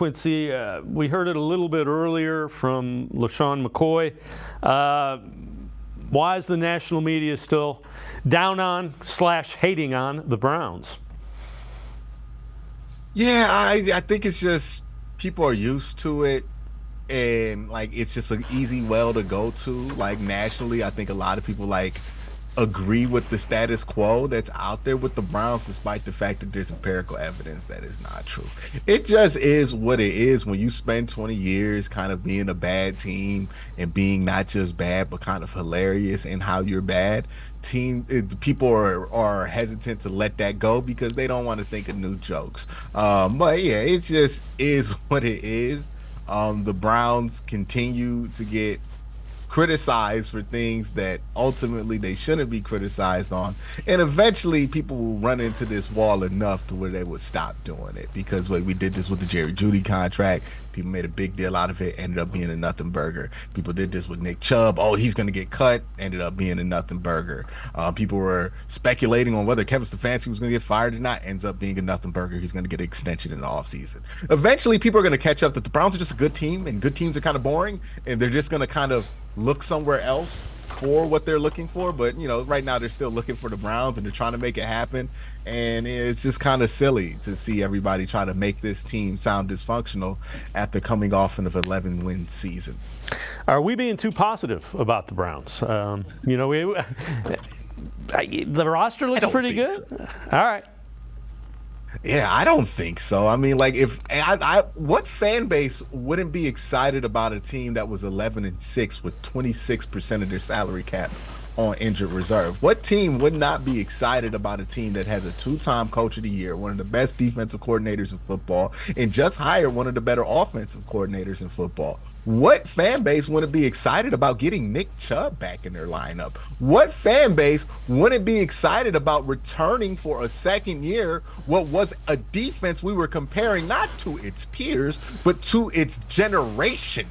Quincy, we heard it a little bit earlier from LaShawn McCoy. Why is the national media still down on / hating on the Browns? Yeah, I think it's just people are used to it, and like it's just an easy well to go to. Like nationally, I think a lot of people like agree with the status quo that's out there with the Browns, despite the fact that there's empirical evidence that is not true. It just is what it is when you spend 20 years kind of being a bad team and being not just bad, but kind of hilarious in how you're bad. People are hesitant to let that go because they don't want to think of new jokes. But yeah, it just is what it is. The Browns continue to get criticized for things that ultimately they shouldn't be criticized on. And eventually people will run into this wall enough to where they would stop doing it. Because we did this with the Jerry Jeudy contract. People made a big deal out of it, ended up being a nothing burger. People did this with Nick Chubb. Oh, he's going to get cut, ended up being a nothing burger. People were speculating on whether Kevin Stefanski was going to get fired or not, ends up being a nothing burger. He's going to get an extension in the offseason. Eventually people are going to catch up that the Browns are just a good team, and good teams are kind of boring, and they're just going to kind of look somewhere else for what they're looking for. But right now they're still looking for the Browns, and they're trying to make it happen. And it's just kind of silly to see everybody try to make this team sound dysfunctional after coming off an 11-win season. Are we being too positive about the Browns? The roster looks pretty good. So. All right. Yeah, I don't think so. I mean, like, if what fan base wouldn't be excited about a team that was 11-6 with 26% of their salary cap on injured reserve? What team would not be excited about a team that has a 2-time coach of the year, one of the best defensive coordinators in football, and just hired one of the better offensive coordinators in football? What fan base wouldn't be excited about getting Nick Chubb back in their lineup? What fan base wouldn't be excited about returning for a second year what was a defense we were comparing not to its peers, but to its generation?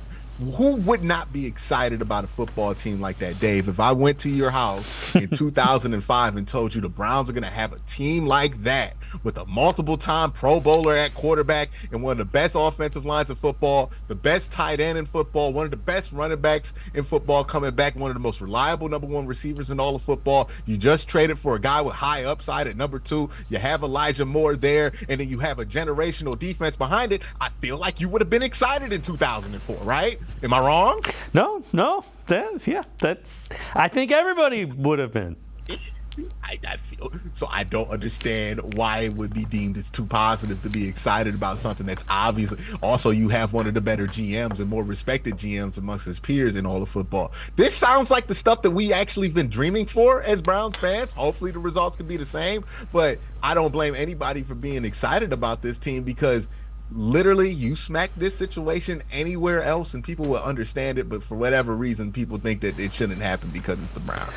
Who would not be excited about a football team like that, Dave? If I went to your house in 2005 and told you the Browns are going to have a team like that with a multiple-time Pro Bowler at quarterback and one of the best offensive lines in football, the best tight end in football, one of the best running backs in football coming back, one of the most reliable number 1 receivers in all of football. You just traded for a guy with high upside at number 2. You have Elijah Moore there, and then you have a generational defense behind it. I feel like you would have been excited in 2004, right? Am I wrong? No. That's. I think everybody would have been. I feel so. I don't understand why it would be deemed as too positive to be excited about something that's obviously. Also, you have one of the better GMs and more respected GMs amongst his peers in all of football. This sounds like the stuff that we actually been dreaming for as Browns fans. Hopefully, the results can be the same. But I don't blame anybody for being excited about this team, because literally you smack this situation anywhere else and people will understand it, but for whatever reason people think that it shouldn't happen because it's the Browns.